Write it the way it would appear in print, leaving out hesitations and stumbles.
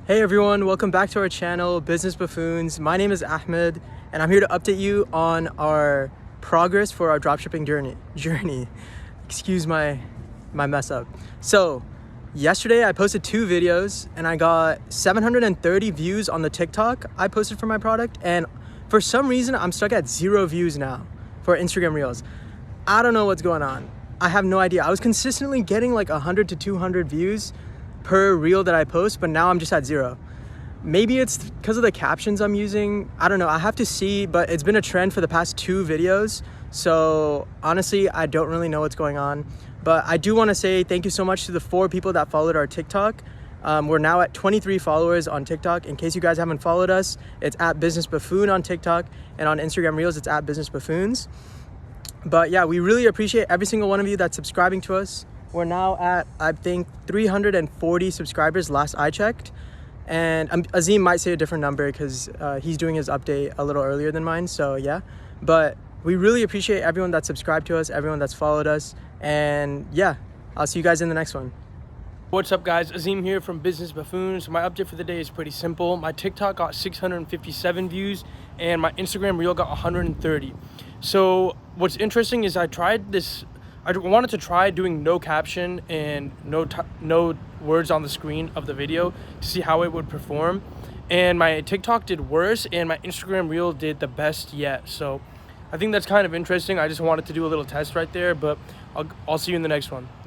Hey everyone, welcome back to our channel, Business Buffoons. My name is Ahmed, and I'm here to update you on our progress for our dropshipping journey. Excuse my mess up. So, yesterday I posted 2 videos and I got 730 views on the TikTok I posted for my product, and for some reason I'm stuck at 0 views now for Instagram Reels. I don't know what's going on. I have no idea. I was consistently getting like 100 to 200 views per reel that I post, but now I'm just at 0. Maybe it's because of the captions I'm using. I don't know. I have to see, but it's been a trend for the past 2 videos. So honestly, I don't really know what's going on. But I do want to say thank you so much to the 4 people that followed our TikTok. We're now at 23 followers on TikTok. In case you guys haven't followed us, it's at Business Buffoon on TikTok, and on Instagram Reels, it's at Business Buffoons. But yeah, we really appreciate every single one of you that's subscribing to us. We're now at, I think, 340 subscribers last I checked. And Azim might say a different number because he's doing his update a little earlier than mine. So yeah, but we really appreciate everyone that subscribed to us, everyone that's followed us. And yeah, I'll see you guys in the next one. What's up, guys? Azim here from Business Buffoons. My update for the day is pretty simple. My TikTok got 657 views and my Instagram reel got 130. So what's interesting is I wanted to try doing no caption and no words on the screen of the video to see how it would perform. And my TikTok did worse and my Instagram reel did the best yet. So I think that's kind of interesting. I just wanted to do a little test right there, but I'll see you in the next one.